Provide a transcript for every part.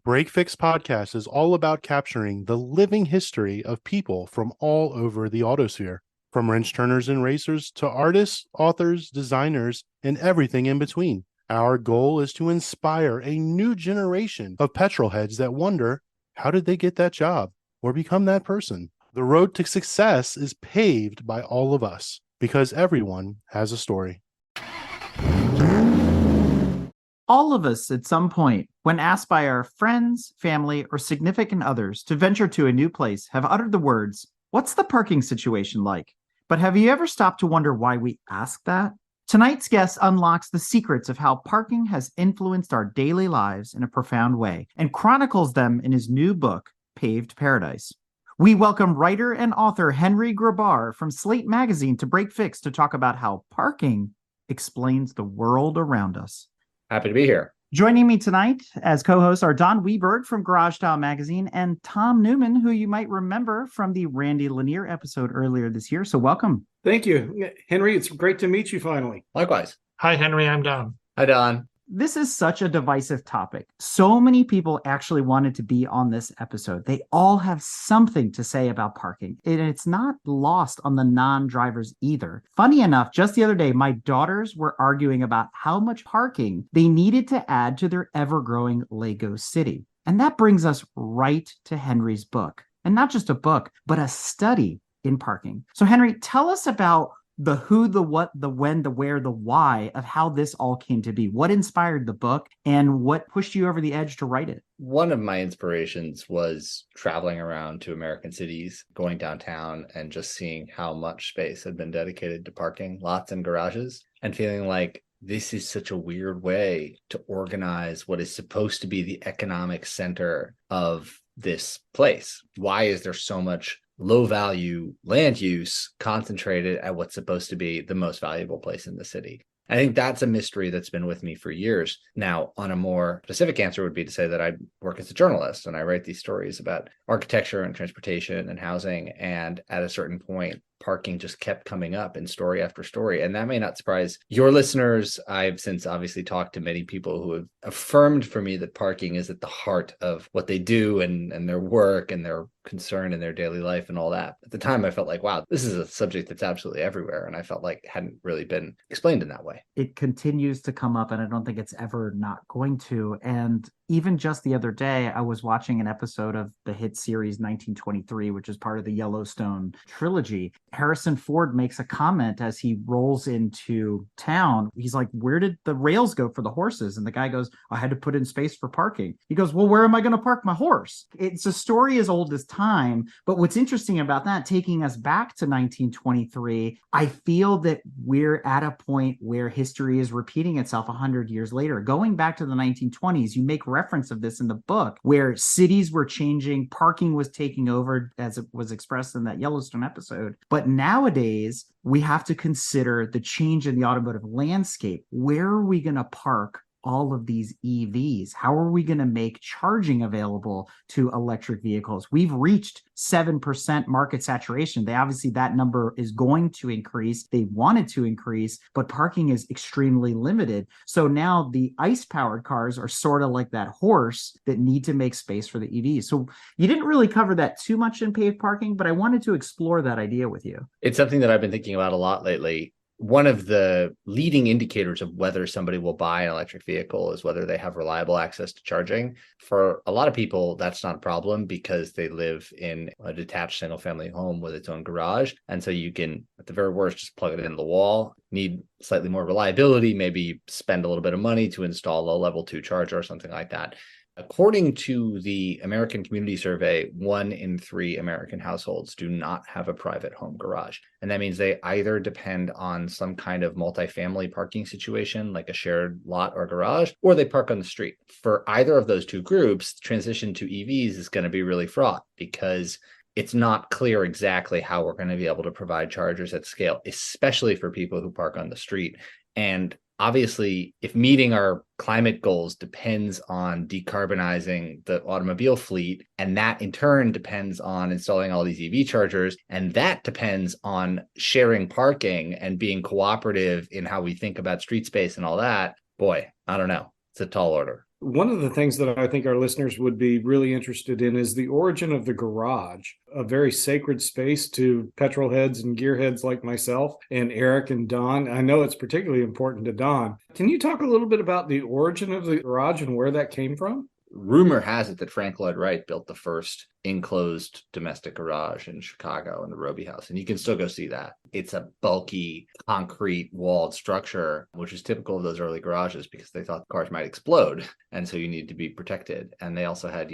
Break Fix Podcast is all about capturing the living history of people from all over the autosphere, from wrench turners and racers to artists, authors, designers, and everything in between. Our goal is to inspire a new generation of petrol heads that wonder, how did they get that job or become that person? The road to success is paved by all of us because everyone has a story. All of us at some point, when asked by our friends, family, or significant others to venture to a new place, have uttered the words, "What's the parking situation like?" But have you ever stopped to wonder why we ask that? Tonight's guest unlocks the secrets of how parking has influenced our daily lives in a profound way and chronicles them in his new book, Paved Paradise. We welcome writer and author Henry Grabar from Slate Magazine to Break Fix to talk about how parking explains the world around us. Happy to be here. Joining me tonight as co-hosts are Don Weberg from Garage Style Magazine and Tom Newman, who you might remember from the Randy Lanier episode earlier this year. So welcome. Thank you, Henry. It's great to meet you finally. Likewise. Hi, Henry. I'm Don. Hi, Don. This is such a divisive topic. So many people actually wanted to be on this episode. They all have something to say about parking, and it's not lost on the non-drivers either. Funny enough, just the other day, my daughters were arguing about how much parking they needed to add to their ever-growing Lego city. And that brings us right to Henry's book. And not just a book, but a study in parking. So Henry, tell us about the who, the what, the when, the where, the why of how this all came to be. What inspired the book and what pushed you over the edge to write it? One of my inspirations was traveling around to American cities, going downtown and just seeing how much space had been dedicated to parking lots and garages and feeling like this is such a weird way to organize what is supposed to be the economic center of this place. Why is there so much low value land use concentrated at what's supposed to be the most valuable place in the city? I think that's a mystery that's been with me for years. Now, on a more specific answer would be to say that I work as a journalist and I write these stories about architecture and transportation and housing. And at a certain point, parking just kept coming up in story after story. And that may not surprise your listeners. I've since obviously talked to many people who have affirmed for me that parking is at the heart of what they do and their work and their concern in their daily life and all that. At the time, I felt like, wow, this is a subject that's absolutely everywhere. And I felt like it hadn't really been explained in that way. It continues to come up, and I don't think it's ever not going to. And even just the other day, I was watching an episode of the hit series 1923, which is part of the Yellowstone trilogy. Harrison Ford makes a comment as he rolls into town. He's like, "Where did the rails go for the horses?" And the guy goes, "I had to put in space for parking." He goes, "Well, where am I going to park my horse?" It's a story as old as time. But what's interesting about that, taking us back to 1923, I feel that we're at a point where history is repeating itself 100 years later. Going back to the 1920s, you make reference of this in the book, where cities were changing, parking was taking over, as it was expressed in that Yellowstone episode. But nowadays, we have to consider the change in the automotive landscape. Where are we going to park all of these EVs? How are we going to make charging available to electric vehicles? We've reached 7% market saturation. Obviously that number is going to increase. They wanted to increase, but parking is extremely limited. So now the ICE powered cars are sort of like that horse that need to make space for the EVs. So you didn't really cover that too much in paved parking, but I wanted to explore that idea with you. It's something that I've been thinking about a lot lately. One of the leading indicators of whether somebody will buy an electric vehicle is whether they have reliable access to charging. For a lot of people, that's not a problem because they live in a detached single-family home with its own garage. And so you can, at the very worst, just plug it into the wall. Need slightly more reliability, maybe spend a little bit of money to install a level 2 charger or something like that. According to the American Community Survey, 1 in 3 American households do not have a private home garage. And that means they either depend on some kind of multifamily parking situation, like a shared lot or garage, or they park on the street. For either of those two groups, transition to EVs is going to be really fraught because it's not clear exactly how we're going to be able to provide chargers at scale, especially for people who park on the street. And obviously, if meeting our climate goals depends on decarbonizing the automobile fleet, and that in turn depends on installing all these EV chargers, and that depends on sharing parking and being cooperative in how we think about street space and all that, boy, I don't know. It's a tall order. One of the things that I think our listeners would be really interested in is the origin of the garage, a very sacred space to petrol heads and gearheads like myself and Eric and Don. I know it's particularly important to Don. Can you talk a little bit about the origin of the garage and where that came from? Rumor has it that Frank Lloyd Wright built the first enclosed domestic garage in Chicago in the Roby House, and you can still go see that. It's a bulky concrete walled structure, which is typical of those early garages because they thought cars might explode, and so you need to be protected. And they also had,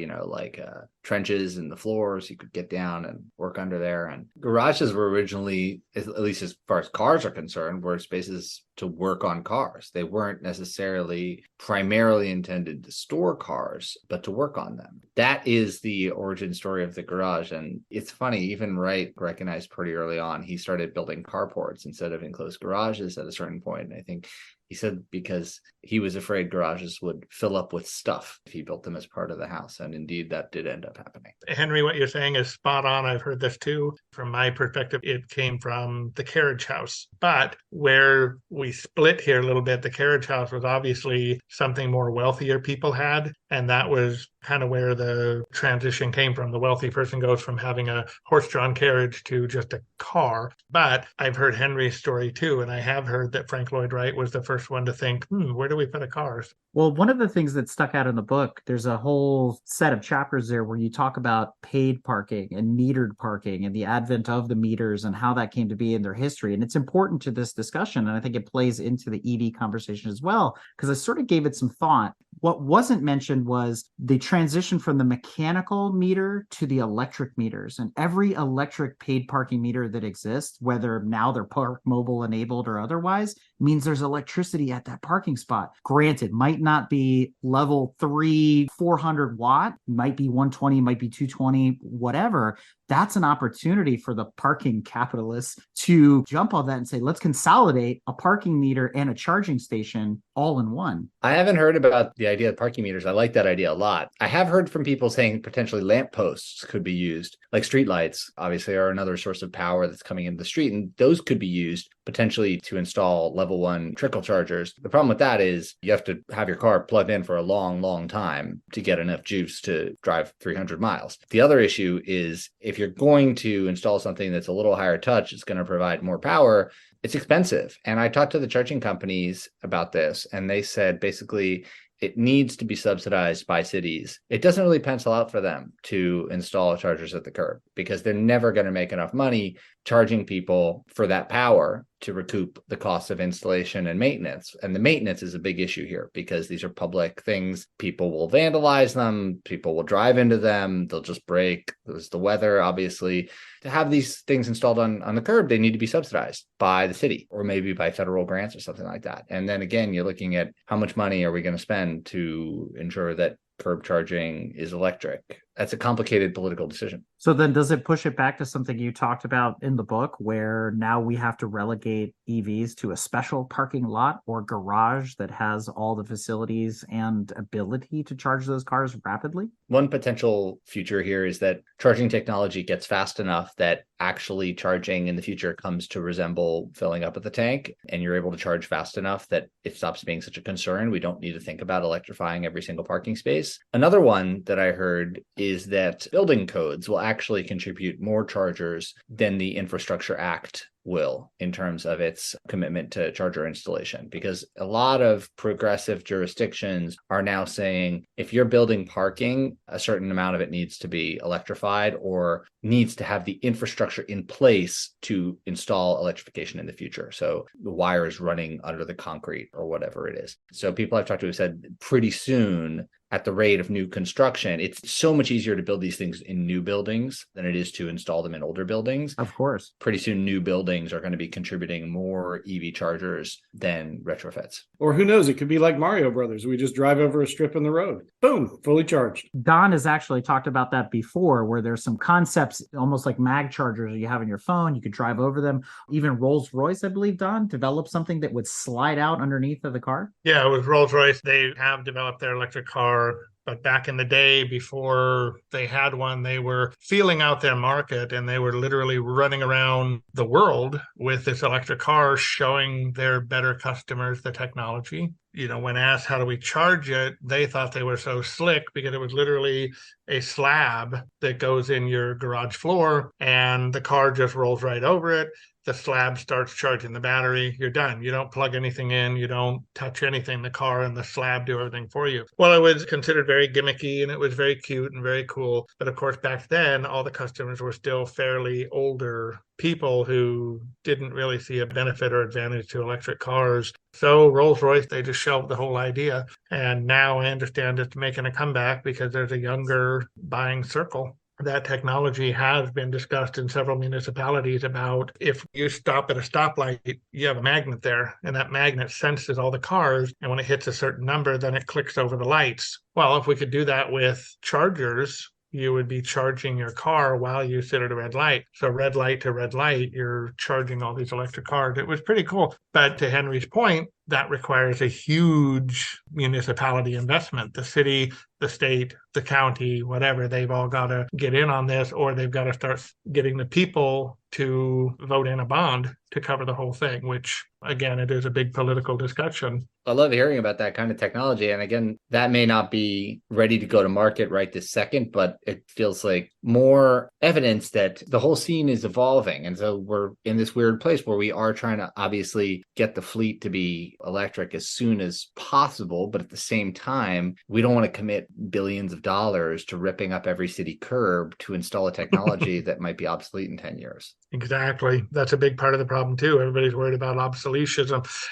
trenches in the floors you could get down and work under there. And garages were originally, at least as far as cars are concerned, were spaces to work on cars. They weren't necessarily primarily intended to store cars, but to work on them. That is the origin story of the garage. And it's funny, even Wright recognized pretty early on, he started building carports instead of enclosed garages at a certain point. And I think he said because he was afraid garages would fill up with stuff if he built them as part of the house. And indeed, that did end up happening. Henry, what you're saying is spot on. I've heard this too. From my perspective, it came from the carriage house. But where we split here a little bit, the carriage house was obviously something more wealthier people had. And that was kind of where the transition came from. The wealthy person goes from having a horse-drawn carriage to just a car. But I've heard Henry's story too, and I have heard that Frank Lloyd Wright was the first one to think, where do we put a cars? Well, one of the things that stuck out in the book, there's a whole set of chapters there where you talk about paid parking and metered parking and the advent of the meters and how that came to be in their history. And it's important to this discussion. And I think it plays into the EV conversation as well, because I sort of gave it some thought. What wasn't mentioned was the transition from the mechanical meter to the electric meters. And every electric paid parking meter that exists, whether now they're Park Mobile enabled or otherwise, means there's electricity at that parking spot. Granted, might not be level 3, 400 watt, might be 120, might be 220, whatever. That's an opportunity for the parking capitalists to jump on that and say, let's consolidate a parking meter and a charging station all in one. I haven't heard about the idea of parking meters. I like that idea a lot. I have heard from people saying potentially lampposts could be used, like streetlights, obviously, are another source of power that's coming into the street, and those could be used potentially to install level 1 trickle chargers. The problem with that is you have to have your car plugged in for a long, long time to get enough juice to drive 300 miles. The other issue is if you're going to install something that's a little higher touch, it's going to provide more power, it's expensive. And I talked to the charging companies about this, and they said basically it needs to be subsidized by cities. It doesn't really pencil out for them to install chargers at the curb because they're never going to make enough money charging people for that power to recoup the cost of installation and maintenance. And the maintenance is a big issue here because these are public things. People will vandalize them. People will drive into them. They'll just break. There's the weather, obviously. To have these things installed on the curb, they need to be subsidized by the city or maybe by federal grants or something like that. And then again, you're looking at how much money are we going to spend to ensure that curb charging is electric. That's a complicated political decision. So then does it push it back to something you talked about in the book where now we have to relegate EVs to a special parking lot or garage that has all the facilities and ability to charge those cars rapidly? One potential future here is that charging technology gets fast enough that actually charging in the future comes to resemble filling up at the tank, and you're able to charge fast enough that it stops being such a concern. We don't need to think about electrifying every single parking space. Another one that I heard is that building codes will actually contribute more chargers than the Infrastructure Act will in terms of its commitment to charger installation, because a lot of progressive jurisdictions are now saying if you're building parking, a certain amount of it needs to be electrified or needs to have the infrastructure in place to install electrification in the future. So the wires running under the concrete or whatever it is. So people I've talked to have said pretty soon at the rate of new construction, it's so much easier to build these things in new buildings than it is to install them in older buildings. Of course. Pretty soon, new buildings are going to be contributing more EV chargers than retrofits. Or who knows, it could be like Mario Brothers. We just drive over a strip in the road. Boom, fully charged. Don has actually talked about that before, where there's some concepts almost like mag chargers you have on your phone. You could drive over them. Even Rolls-Royce, I believe, Don, developed something that would slide out underneath of the car. Yeah, it was Rolls-Royce. They have developed their electric car. But back in the day, before they had one, they were feeling out their market and they were literally running around the world with this electric car, showing their better customers the technology. when asked how do we charge it, they thought they were so slick because it was literally a slab that goes in your garage floor and the car just rolls right over it. The slab starts charging the battery. You're done. You don't plug anything in. You don't touch anything. The car and the slab do everything for you. Well, it was considered very gimmicky and it was very cute and very cool. But of course, back then, all the customers were still fairly older people who didn't really see a benefit or advantage to electric cars. So Rolls-Royce, they just shelved the whole idea. And now I understand it's making a comeback because there's a younger buying circle. That technology has been discussed in several municipalities about if you stop at a stoplight, you have a magnet there, and that magnet senses all the cars. And when it hits a certain number, then it clicks over the lights. Well, if we could do that with chargers, you would be charging your car while you sit at a red light. So red light to red light, you're charging all these electric cars. It was pretty cool. But to Henry's point, that requires a huge municipality investment. The city, the state, the county, whatever, they've all got to get in on this, or they've got to start getting the people to vote in a bond to cover the whole thing, which, again, it is a big political discussion. I love hearing about that kind of technology. And again, that may not be ready to go to market right this second, but it feels like more evidence that the whole scene is evolving. And so we're in this weird place where we are trying to obviously get the fleet to be electric as soon as possible. But at the same time, we don't want to commit billions of dollars to ripping up every city curb to install a technology that might be obsolete in 10 years. Exactly. That's a big part of the problem, too. Everybody's worried about obsolescence.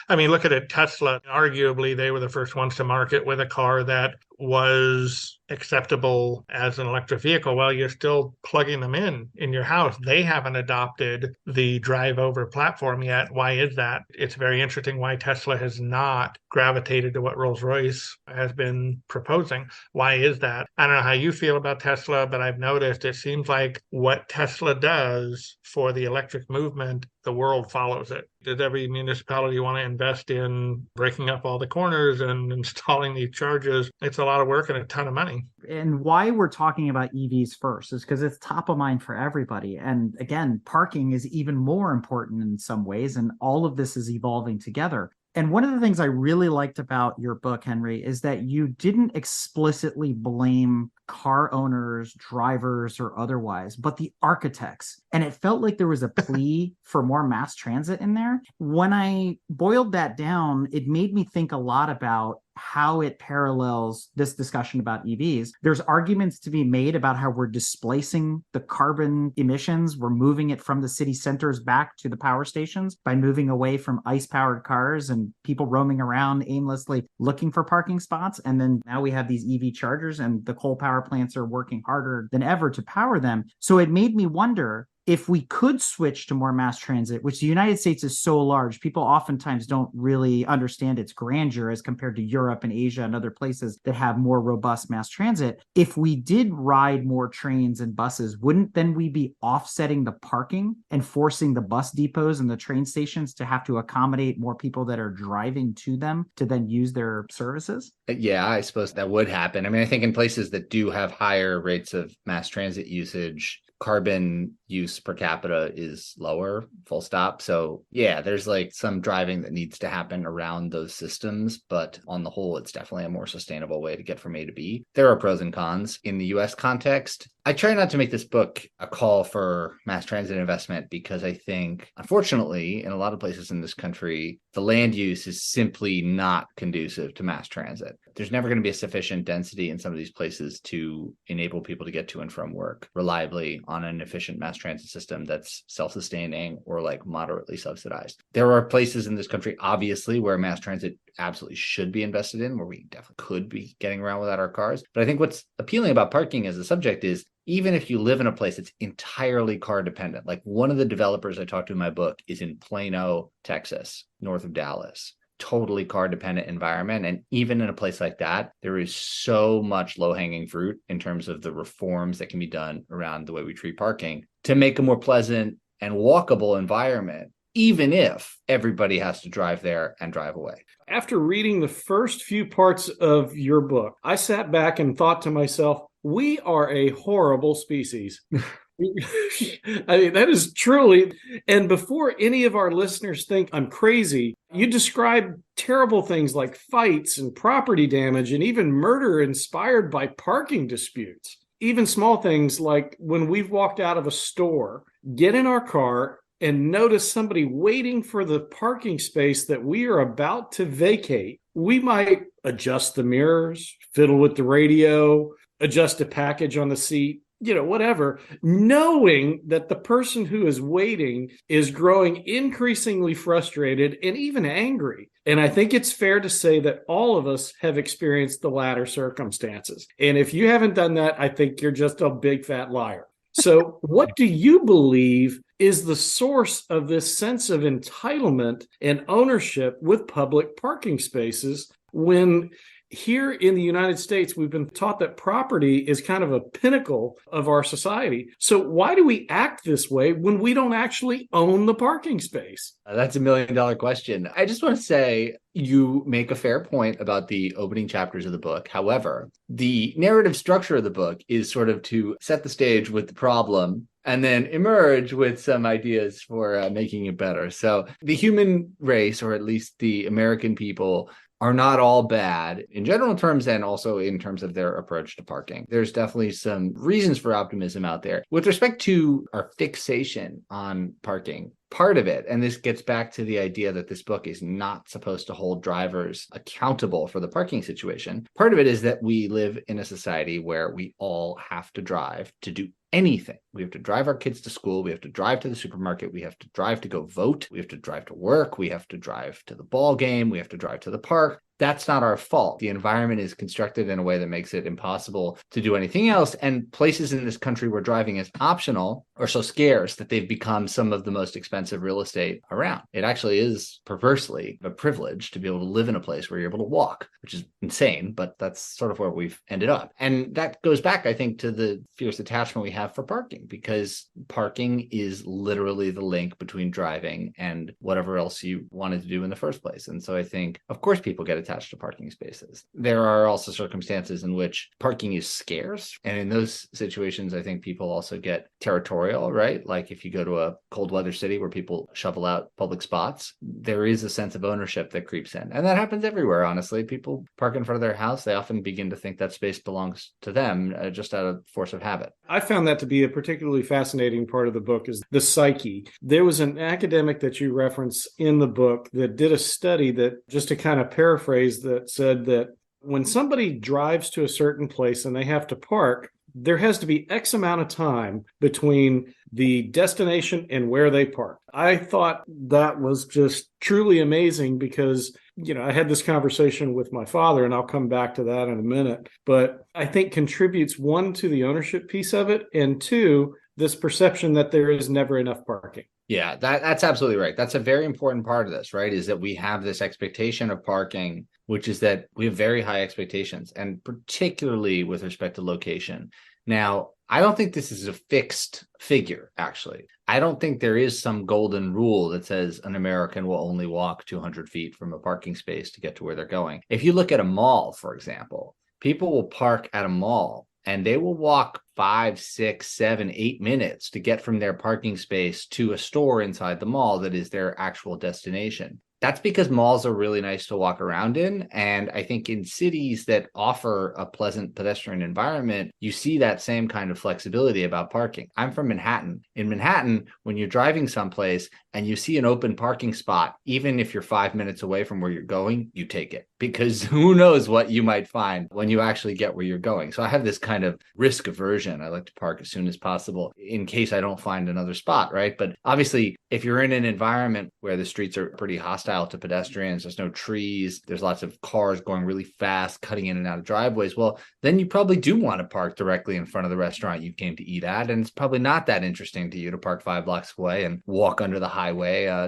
I mean, look at it. Tesla, arguably, they were the first ones to market with a car that was acceptable as an electric vehicle. Well, you're still plugging them in your house. They haven't adopted the drive over platform yet. Why is that? It's very interesting why Tesla has not gravitated to what Rolls-Royce has been proposing. Why is that? I don't know how you feel about Tesla, but I've noticed it seems like what Tesla does for the electric movement, the world follows it. Does every municipality want to invest in breaking up all the corners and installing these chargers? It's a lot of work and a ton of money. And why we're talking about EVs first is because it's top of mind for everybody. And again, parking is even more important in some ways, and all of this is evolving together. And one of the things I really liked about your book, Henry, is that you didn't explicitly blame car owners, drivers, or otherwise, but the architects. And it felt like there was a plea for more mass transit in there. When I boiled that down, it made me think a lot about how it parallels this discussion about EVs. There's arguments to be made about how we're displacing the carbon emissions. We're moving it from the city centers back to the power stations by moving away from ICE-powered cars and people roaming around aimlessly looking for parking spots. And then now we have these EV chargers and the coal power plants are working harder than ever to power them. So it made me wonder, if we could switch to more mass transit, which the United States is so large, people oftentimes don't really understand its grandeur as compared to Europe and Asia and other places that have more robust mass transit. If we did ride more trains and buses, wouldn't then we be offsetting the parking and forcing the bus depots and the train stations to have to accommodate more people that are driving to them to then use their services? Yeah, I suppose that would happen. I mean, I think in places that do have higher rates of mass transit usage, carbon use per capita is lower, full stop. So yeah, there's like some driving that needs to happen around those systems, but on the whole, it's definitely a more sustainable way to get from A to B. There are pros and cons. In the US context, I try not to make this book a call for mass transit investment because I think, unfortunately, in a lot of places in this country, the land use is simply not conducive to mass transit. There's never going to be a sufficient density in some of these places to enable people to get to and from work reliably on an efficient mass transit system that's self-sustaining or like moderately subsidized. There are places in this country, obviously, where mass transit absolutely should be invested in, where we definitely could be getting around without our cars. But I think what's appealing about parking as a subject is even if you live in a place that's entirely car dependent, like one of the developers I talked to in my book is in Plano, Texas, north of Dallas, totally car dependent environment. And even in a place like that, there is so much low hanging fruit in terms of the reforms that can be done around the way we treat parking to make a more pleasant and walkable environment, even if everybody has to drive there and drive away. After reading the first few parts of your book, I sat back and thought to myself, we are a horrible species. I mean, that is truly, and before any of our listeners think I'm crazy, you described terrible things like fights and property damage and even murder inspired by parking disputes. Even small things like when we've walked out of a store, get in our car and notice somebody waiting for the parking space that we are about to vacate, we might adjust the mirrors, fiddle with the radio, adjust a package on the seat, whatever, knowing that the person who is waiting is growing increasingly frustrated and even angry. And I think it's fair to say that all of us have experienced the latter circumstances. And if you haven't done that, I think you're just a big fat liar. So what do you believe is the source of this sense of entitlement and ownership with public parking spaces when here in the United States, we've been taught that property is kind of a pinnacle of our society. So why do we act this way when we don't actually own the parking space? That's $1 million question. I just want to say you make a fair point about the opening chapters of the book. However, the narrative structure of the book is sort of to set the stage with the problem and then emerge with some ideas for making it better. So the human race, or at least the American people, are not all bad in general terms and also in terms of their approach to parking. There's definitely some reasons for optimism out there. With respect to our fixation on parking, part of it, and this gets back to the idea that this book is not supposed to hold drivers accountable for the parking situation, part of it is that we live in a society where we all have to drive to do anything. We have to drive our kids to school. We have to drive to the supermarket. We have to drive to go vote. We have to drive to work. We have to drive to the ball game. We have to drive to the park. That's not our fault. The environment is constructed in a way that makes it impossible to do anything else. And places in this country where driving is optional are so scarce that they've become some of the most expensive real estate around. It actually is perversely a privilege to be able to live in a place where you're able to walk, which is insane, but that's sort of where we've ended up. And that goes back, I think, to the fierce attachment we have for parking, because parking is literally the link between driving and whatever else you wanted to do in the first place. And so I think, of course, people get attached to parking spaces. There are also circumstances in which parking is scarce. And in those situations, I think people also get territorial, right? Like if you go to a cold weather city where people shovel out public spots, there is a sense of ownership that creeps in. And that happens everywhere, honestly. People park in front of their house. They often begin to think that space belongs to them just out of force of habit. I found that to be a particularly fascinating part of the book is the psyche. There was an academic that you reference in the book that did a study that, just to kind of paraphrase, that said that when somebody drives to a certain place and they have to park, there has to be X amount of time between the destination and where they park. I thought that was just truly amazing because, I had this conversation with my father, and I'll come back to that in a minute, but I think contributes, one, to the ownership piece of it, and two, this perception that there is never enough parking. Yeah, that's absolutely right. That's a very important part of this, right? Is that we have this expectation of parking, which is that we have very high expectations, and particularly with respect to location. Now, I don't think this is a fixed figure, actually. I don't think there is some golden rule that says an American will only walk 200 feet from a parking space to get to where they're going. If you look at a mall, for example, people will park at a mall and they will walk 5, 6, 7, 8 minutes to get from their parking space to a store inside the mall that is their actual destination. That's because malls are really nice to walk around in. And I think in cities that offer a pleasant pedestrian environment, you see that same kind of flexibility about parking. I'm from Manhattan. In Manhattan, when you're driving someplace and you see an open parking spot, even if you're 5 minutes away from where you're going, you take it, because who knows what you might find when you actually get where you're going. So I have this kind of risk aversion. I like to park as soon as possible in case I don't find another spot, right? But obviously, if you're in an environment where the streets are pretty hostile to pedestrians, there's no trees, there's lots of cars going really fast, cutting in and out of driveways, well, then you probably do want to park directly in front of the restaurant you came to eat at. And it's probably not that interesting to you to park 5 blocks away and walk under the highway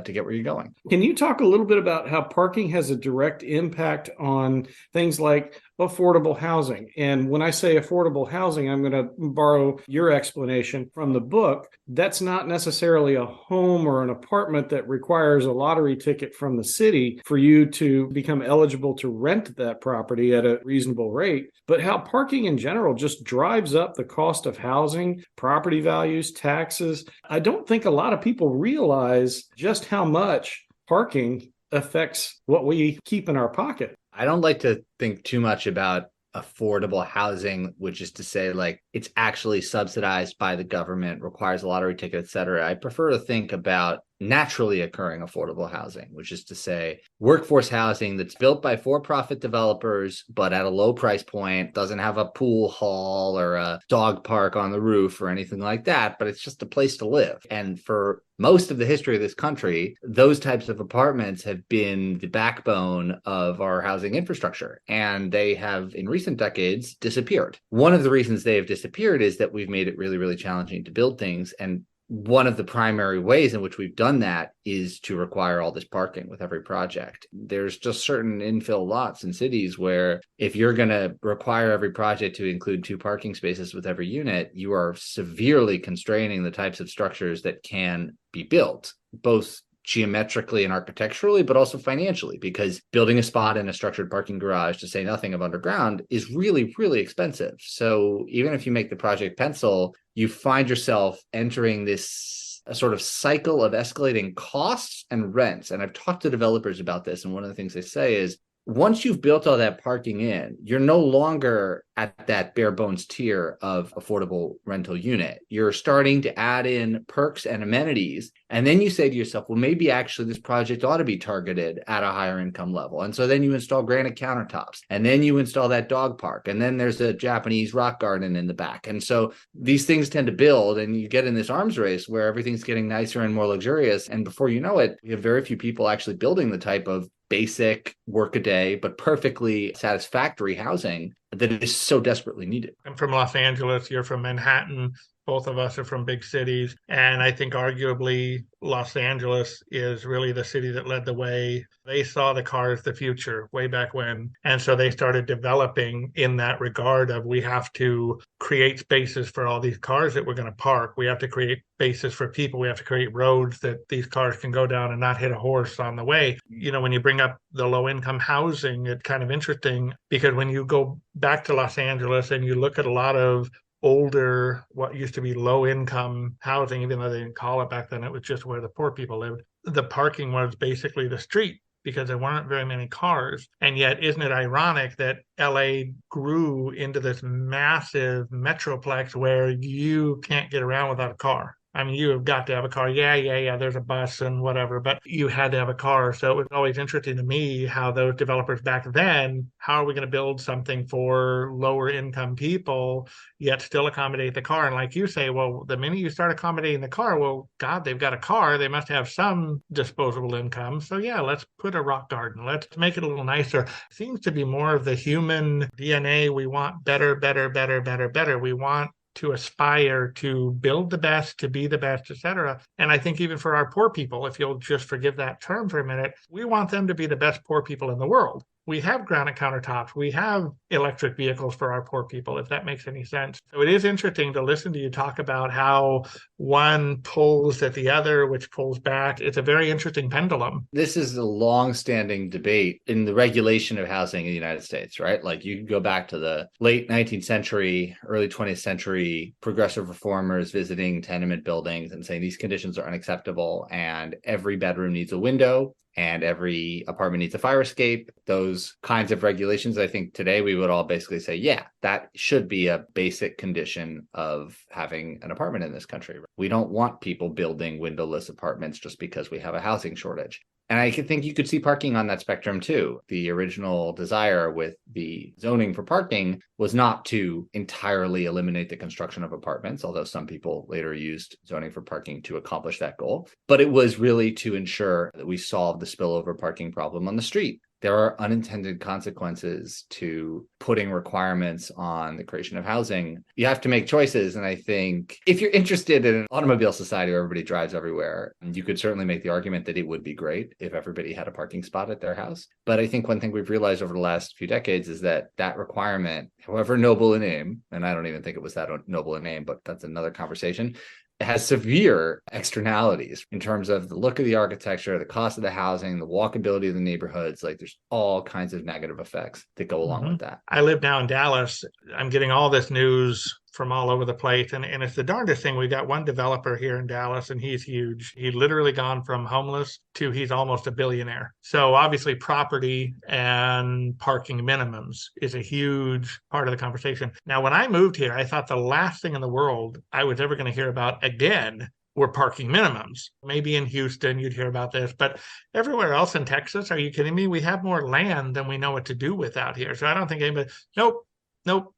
to get where you're going. Can you talk a little bit about how parking has a direct impact on things like affordable housing? And when I say affordable housing, I'm going to borrow your explanation from the book. That's not necessarily a home or an apartment that requires a lottery ticket from the city for you to become eligible to rent that property at a reasonable rate, but how parking in general just drives up the cost of housing, property values, taxes. I don't think a lot of people realize just how much parking affects what we keep in our pocket. I don't like to think too much about affordable housing, which is to say, like, it's actually subsidized by the government, requires a lottery ticket, et cetera. I prefer to think about naturally occurring affordable housing, which is to say workforce housing that's built by for-profit developers, but at a low price point, doesn't have a pool hall or a dog park on the roof or anything like that, but it's just a place to live. And for most of the history of this country, those types of apartments have been the backbone of our housing infrastructure, and they have in recent decades disappeared. One of the reasons they have disappeared is that we've made it really, really challenging to build things. And one of the primary ways in which we've done that is to require all this parking with every project. There's just certain infill lots in cities where if you're going to require every project to include 2 parking spaces with every unit, you are severely constraining the types of structures that can be built, both geometrically and architecturally, but also financially, because building a spot in a structured parking garage, to say nothing of underground, is really, really expensive. So even if you make the project pencil, you find yourself entering this a sort of cycle of escalating costs and rents. And I've talked to developers about this, and one of the things they say is, once you've built all that parking in, you're no longer at that bare bones tier of affordable rental unit. You're starting to add in perks and amenities. And then you say to yourself, well, maybe actually this project ought to be targeted at a higher income level. And so then you install granite countertops, and then you install that dog park. And then there's a Japanese rock garden in the back. And so these things tend to build, and you get in this arms race where everything's getting nicer and more luxurious. And before you know it, you have very few people actually building the type of basic work-a-day, but perfectly satisfactory housing that is so desperately needed. I'm from Los Angeles. You're from Manhattan. Both of us are from big cities. And I think arguably Los Angeles is really the city that led the way. They saw the car as the future way back when. And so they started developing in that regard of, we have to create spaces for all these cars that we're going to park. We have to create spaces for people. We have to create roads that these cars can go down and not hit a horse on the way. You know, when you bring up the low income housing, it's kind of interesting, because when you go back to Los Angeles and you look at a lot of older, what used to be low income housing, even though they didn't call it back then, it was just where the poor people lived. The parking was basically the street, because there weren't very many cars. And yet, isn't it ironic that LA grew into this massive metroplex where you can't get around without a car? I mean, you have got to have a car. Yeah, there's a bus and whatever, but you had to have a car. So it was always interesting to me how those developers back then, how are we going to build something for lower income people, yet still accommodate the car? And like you say, well, the minute you start accommodating the car, well, God, they've got a car. They must have some disposable income. So yeah, let's put a rock garden. Let's make it a little nicer. Seems to be more of the human DNA. We want better, better, better, better, better. We want to aspire to build the best, to be the best, et cetera. And I think even for our poor people, if you'll just forgive that term for a minute, we want them to be the best poor people in the world. We have granite countertops. We have electric vehicles for our poor people, if that makes any sense. So it is interesting to listen to you talk about how one pulls at the other, which pulls back. It's a very interesting pendulum. This is a long-standing debate in the regulation of housing in the United States, right? Like, you can go back to the late 19th century, early 20th century progressive reformers visiting tenement buildings and saying these conditions are unacceptable, and every bedroom needs a window, and every apartment needs a fire escape. Those kinds of regulations, I think today we would all basically say, yeah, that should be a basic condition of having an apartment in this country. We don't want people building windowless apartments just because we have a housing shortage. And I think you could see parking on that spectrum too. The original desire with the zoning for parking was not to entirely eliminate the construction of apartments, although some people later used zoning for parking to accomplish that goal. But it was really to ensure that we solved the spillover parking problem on the street. There are unintended consequences to putting requirements on the creation of housing. You have to make choices. And I think if you're interested in an automobile society where everybody drives everywhere, you could certainly make the argument that it would be great if everybody had a parking spot at their house. But I think one thing we've realized over the last few decades is that that requirement, however noble a name, and I don't even think it was that noble a name, but that's another conversation, it has severe externalities in terms of the look of the architecture, the cost of the housing, the walkability of the neighborhoods. Like, there's all kinds of negative effects that go along with that. I live now in Dallas. I'm getting all this news from all over the place. And it's the darndest thing. We got one developer here in Dallas, and he's huge. He literally gone from homeless to he's almost a billionaire. So obviously property and parking minimums is a huge part of the conversation. Now, when I moved here, I thought the last thing in the world I was ever going to hear about again were parking minimums. Maybe in Houston, you'd hear about this, but everywhere else in Texas, are you kidding me? We have more land than we know what to do with out here. So I don't think anybody, nope.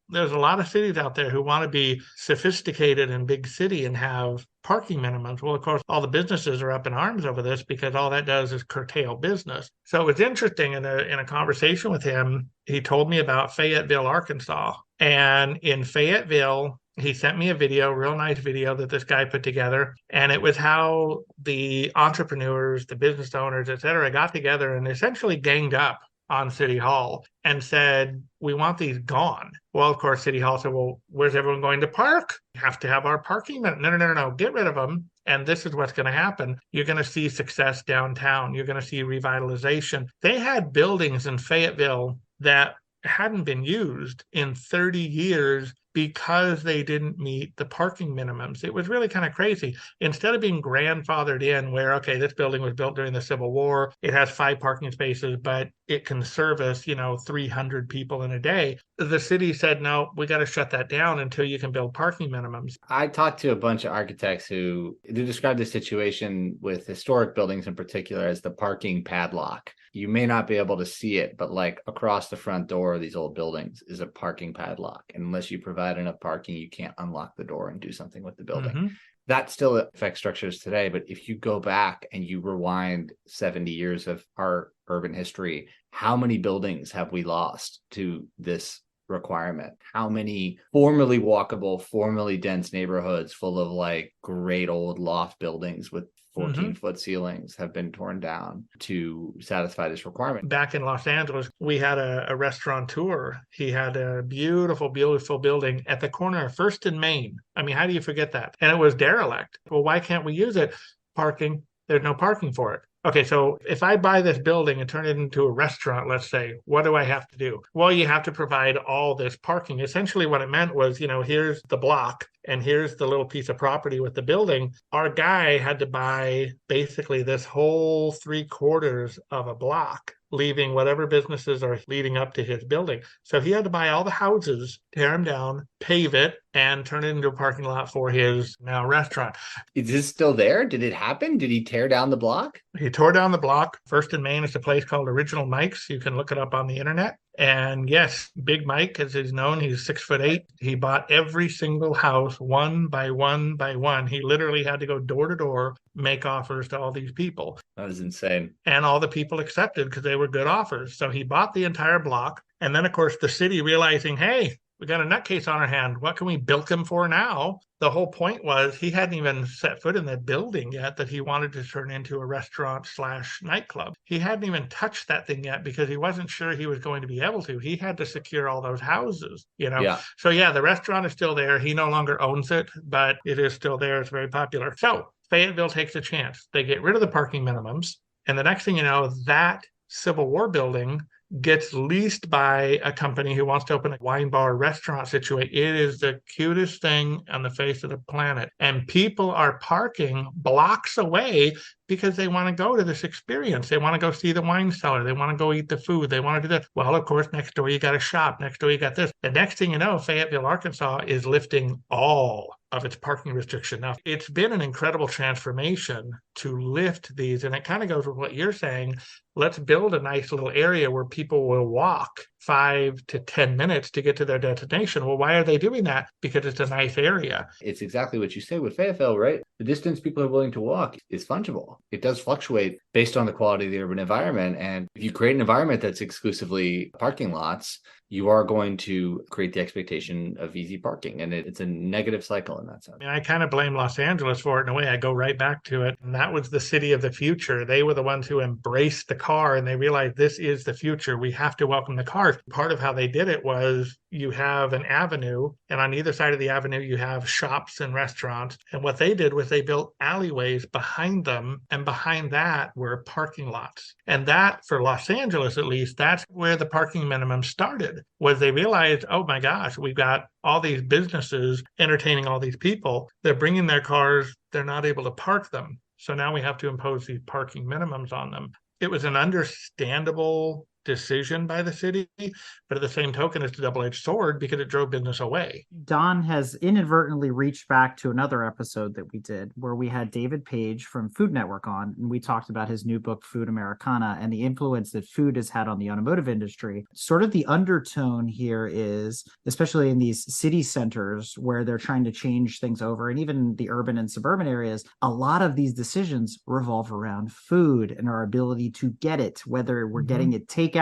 There's a lot of cities out there who want to be sophisticated and big city and have parking minimums. Well, of course, all the businesses are up in arms over this because all that does is curtail business. So it's interesting in a conversation with him, he told me about Fayetteville, Arkansas. And in Fayetteville, he sent me a video, real nice video that this guy put together. And it was how the entrepreneurs, the business owners, et cetera, got together and essentially ganged up on City Hall and said, we want these gone. Well, of course, City Hall said, well, where's everyone going to park? We have to have our parking. No. Get rid of them. And this is what's going to happen. You're going to see success downtown. You're going to see revitalization. They had buildings in Fayetteville that hadn't been used in 30 years because they didn't meet the parking minimums. It was really kind of crazy. Instead of being grandfathered in where, okay, this building was built during the Civil War, it has 5 parking spaces, but it can service, 300 people in a day. The city said, no, we got to shut that down until you can build parking minimums. I talked to a bunch of architects who described the situation with historic buildings in particular as the parking padlock. You may not be able to see it, but like across the front door of these old buildings is a parking padlock. And unless you provide enough parking, you can't unlock the door and do something with the building. Mm-hmm. That still affects structures today. But if you go back and you rewind 70 years of our urban history, how many buildings have we lost to this requirement? How many formerly walkable, formerly dense neighborhoods full of like great old loft buildings with 14-foot ceilings have been torn down to satisfy this requirement? Back in Los Angeles, we had a restaurateur. He had a beautiful, beautiful building at the corner of First and Main. I mean, how do you forget that? And it was derelict. Well, why can't we use it? Parking. There's no parking for it. Okay, so if I buy this building and turn it into a restaurant, let's say, what do I have to do? Well, you have to provide all this parking. Essentially what it meant was, here's the block and here's the little piece of property with the building. Our guy had to buy basically this whole 3/4 of a block, leaving whatever businesses are leading up to his building. So he had to buy all the houses, tear them down, pave it, and turn it into a parking lot for his now restaurant. Is this still there? Did it happen? Did he tear down the block? He tore down the block. First in Main is a place called Original Mike's. You can look it up on the internet. And yes, Big Mike, as he's known, he's 6'8". He bought every single house one by one by one. He literally had to go door to door, make offers to all these people. That was insane. And all the people accepted because they were good offers. So he bought the entire block. And then, of course, the city realizing, hey, we got a nutcase on our hand. What can we bilk him for now? The whole point was he hadn't even set foot in that building yet that he wanted to turn into a restaurant/nightclub. He hadn't even touched that thing yet because he wasn't sure he was going to be able to. He had to secure all those houses, Yeah. So yeah, the restaurant is still there. He no longer owns it, but it is still there. It's very popular. So Fayetteville takes a chance. They get rid of the parking minimums. And the next thing you know, that Civil War building gets leased by a company who wants to open a wine bar restaurant situation. It is the cutest thing on the face of the planet. And people are parking blocks away because they want to go to this experience. They want to go see the wine cellar. They want to go eat the food. They want to do that. Well, of course, next door you got a shop. Next door you got this. The next thing you know, Fayetteville, Arkansas is lifting all of its parking restriction. Now, it's been an incredible transformation to lift these. And it kind of goes with what you're saying. Let's build a nice little area where people will walk 5 to 10 minutes to get to their destination. Well, why are they doing that? Because it's a nice area. It's exactly what you say with Fayetteville, right? The distance people are willing to walk is fungible. It does fluctuate based on the quality of the urban environment. And if you create an environment that's exclusively parking lots, you are going to create the expectation of easy parking. And it's a negative cycle in that sense. I kind of blame Los Angeles for it in a way. I go right back to it. And that was the city of the future. They were the ones who embraced the car and they realized this is the future. We have to welcome the car. North, part of how they did it was you have an avenue, and on either side of the avenue, you have shops and restaurants. And what they did was they built alleyways behind them, and behind that were parking lots. And that, for Los Angeles at least, that's where the parking minimum started, was they realized, oh my gosh, we've got all these businesses entertaining all these people. They're bringing their cars, they're not able to park them. So now we have to impose these parking minimums on them. It was an understandable decision by the city, but at the same token, it's a double-edged sword because it drove business away. Don has inadvertently reached back to another episode that we did where we had David Page from Food Network on, and we talked about his new book, Food Americana, and the influence that food has had on the automotive industry. Sort of the undertone here is, especially in these city centers where they're trying to change things over, and even the urban and suburban areas, a lot of these decisions revolve around food and our ability to get it, whether we're getting it takeout,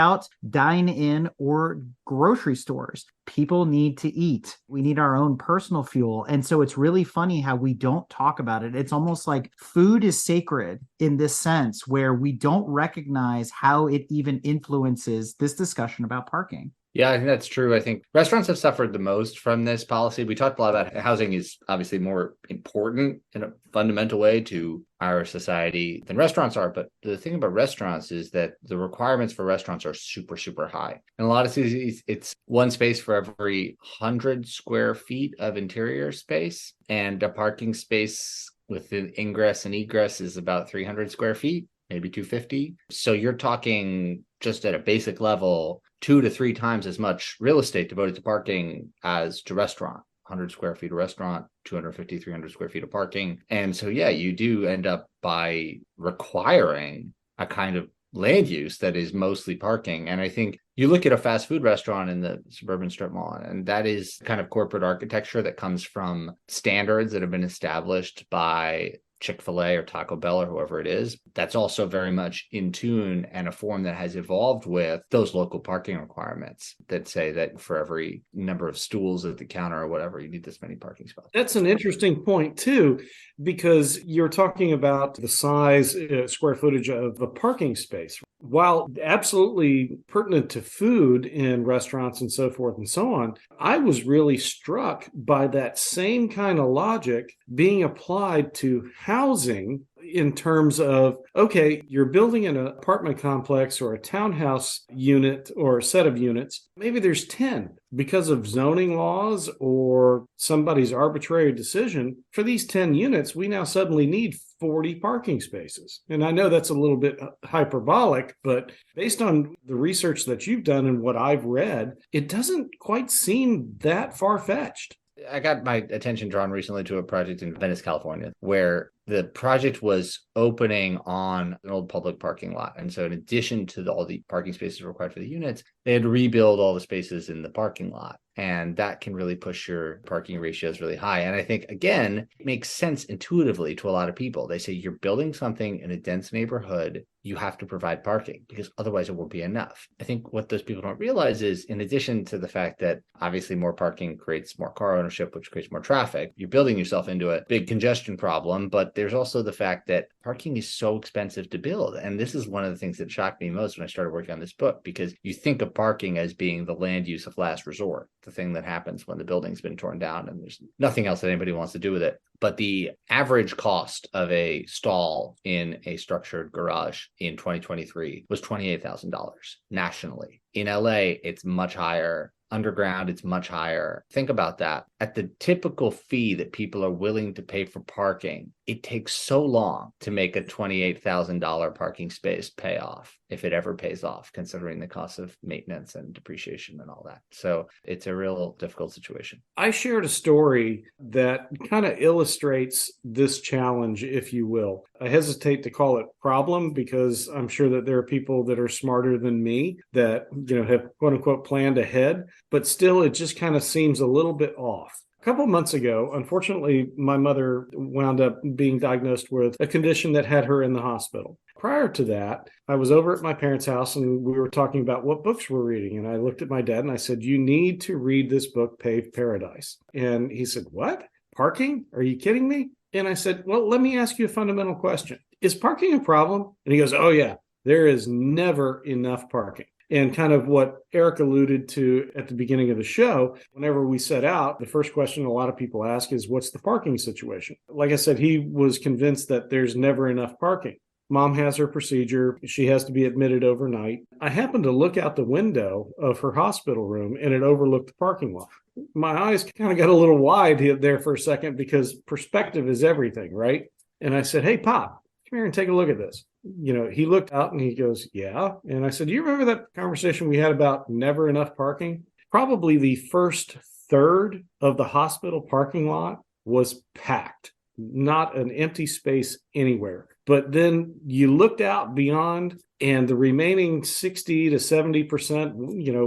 dine in, or grocery stores. People need to eat. We need our own personal fuel. And so it's really funny how we don't talk about it. It's almost like food is sacred in this sense where we don't recognize how it even influences this discussion about parking. Yeah, I think that's true. I think restaurants have suffered the most from this policy. We talked a lot about housing is obviously more important in a fundamental way to our society than restaurants are. But the thing about restaurants is that the requirements for restaurants are super, super high. In a lot of cities, it's one space for every 100 square feet of interior space, and a parking space with the ingress and egress is about 300 square feet, maybe 250. So you're talking just at a basic level, 2 to 3 times as much real estate devoted to parking as to restaurant. 100 square feet of restaurant, 250, 300 square feet of parking. And so, yeah, you do end up by requiring a kind of land use that is mostly parking. And I think you look at a fast food restaurant in the suburban strip mall, and that is kind of corporate architecture that comes from standards that have been established by Chick-fil-A or Taco Bell or whoever it is. That's also very much in tune and a form that has evolved with those local parking requirements that say that for every number of stools at the counter or whatever, you need this many parking spots. That's an interesting point too, because you're talking about the size, square footage of a parking space. While absolutely pertinent to food in restaurants and so forth and so on, I was really struck by that same kind of logic being applied to housing in terms of, okay, you're building an apartment complex or a townhouse unit or a set of units. Maybe there's 10 because of zoning laws or somebody's arbitrary decision. For these 10 units, we now suddenly need 40 parking spaces. And I know that's a little bit hyperbolic, but based on the research that you've done and what I've read, it doesn't quite seem that far-fetched. I got my attention drawn recently to a project in Venice, California, where the project was opening on an old public parking lot. And so in addition to all the parking spaces required for the units, they had to rebuild all the spaces in the parking lot. And that can really push your parking ratios really high. And I think, again, it makes sense intuitively to a lot of people. They say you're building something in a dense neighborhood, you have to provide parking because otherwise it won't be enough. I think what those people don't realize is, in addition to the fact that obviously more parking creates more car ownership, which creates more traffic, you're building yourself into a big congestion problem. But there's also the fact that parking is so expensive to build. And this is one of the things that shocked me most when I started working on this book, because you think of parking as being the land use of last resort, the thing that happens when the building's been torn down and there's nothing else that anybody wants to do with it. But the average cost of a stall in a structured garage in 2023 was $28,000 nationally. In LA, it's much higher. Underground, it's much higher. Think about that. At the typical fee that people are willing to pay for parking, it takes so long to make a $28,000 parking space pay off, if it ever pays off, considering the cost of maintenance and depreciation and all that. So it's a real difficult situation. I shared a story that kind of illustrates this challenge, if you will. I hesitate to call it problem because I'm sure that there are people that are smarter than me that, have quote unquote planned ahead, but still it just kind of seems a little bit off. A couple of months ago, unfortunately, my mother wound up being diagnosed with a condition that had her in the hospital. Prior to that, I was over at my parents' house and we were talking about what books we're reading. And I looked at my dad and I said, "You need to read this book, Paved Paradise." And he said, "What? Parking? Are you kidding me?" And I said, "Well, let me ask you a fundamental question. Is parking a problem?" And he goes, "Oh, yeah, there is never enough parking." And kind of what Eric alluded to at the beginning of the show, whenever we set out, the first question a lot of people ask is, what's the parking situation? Like I said, he was convinced that there's never enough parking. Mom has her procedure. She has to be admitted overnight. I happened to look out the window of her hospital room, and it overlooked the parking lot. My eyes kind of got a little wide there for a second, because perspective is everything, right? And I said, hey, Pop, come here and take a look at this. He looked out and he goes, yeah. And I said, do you remember that conversation we had about never enough parking? Probably the first third of the hospital parking lot was packed, not an empty space anywhere. But then you looked out beyond, and the remaining 60 to 70%,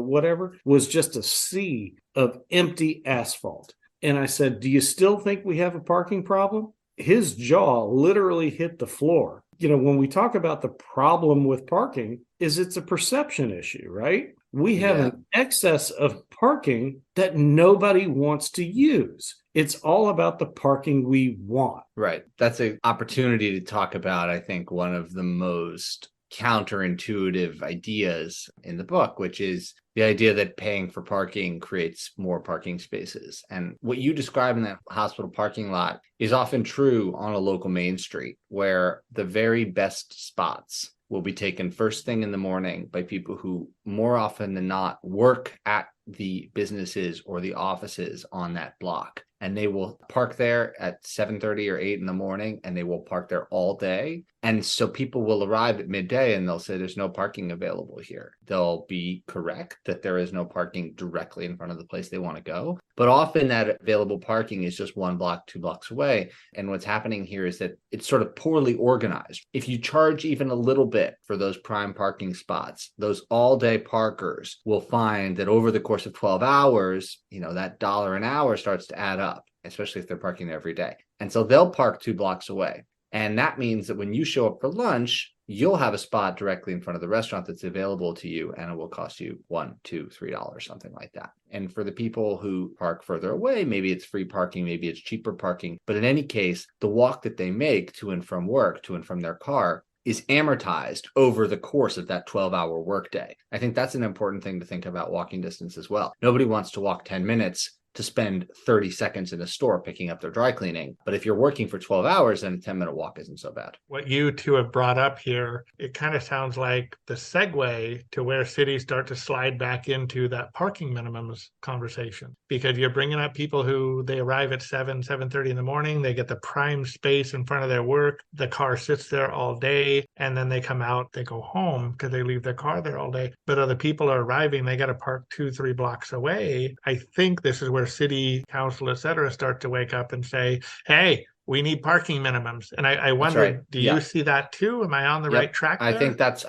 whatever, was just a sea of empty asphalt. And I said, do you still think we have a parking problem? His jaw literally hit the floor. When we talk about the problem with parking, it's a perception issue, right? We have an excess of parking that nobody wants to use. It's all about the parking we want. Right. That's an opportunity to talk about, I think, one of the most counterintuitive ideas in the book, which is the idea that paying for parking creates more parking spaces. And what you describe in that hospital parking lot is often true on a local main street, where the very best spots will be taken first thing in the morning by people who more often than not work at the businesses or the offices on that block. And they will park there at 7:30 or 8 in the morning, and they will park there all day. And so people will arrive at midday and they'll say there's no parking available here. They'll be correct that there is no parking directly in front of the place they want to go. But often that available parking is just 1 block, 2 blocks away. And what's happening here is that it's sort of poorly organized. If you charge even a little bit for those prime parking spots, those all-day parkers will find that over the course of 12 hours, that $1 an hour starts to add up, especially if they're parking there every day. And so they'll park 2 blocks away. And that means that when you show up for lunch, you'll have a spot directly in front of the restaurant that's available to you, and it will cost you $1, $2, $3, something like that. And for the people who park further away, maybe it's free parking, maybe it's cheaper parking. But in any case, the walk that they make to and from work, to and from their car, is amortized over the course of that 12-hour workday. I think that's an important thing to think about walking distance as well. Nobody wants to walk 10 minutes to spend 30 seconds in a store picking up their dry cleaning. But if you're working for 12 hours, then a 10-minute walk isn't so bad. What you two have brought up here, it kind of sounds like the segue to where cities start to slide back into that parking minimums conversation, because you're bringing up people who they arrive at 7:30 in the morning, they get the prime space in front of their work, the car sits there all day, and then they come out, they go home because they leave their car there all day. But other people are arriving, they got to park 2-3 blocks away. I think this is where city council, et cetera, start to wake up and say, hey, we need parking minimums. And I wonder, right. do you see that too? Am I on the right track there? I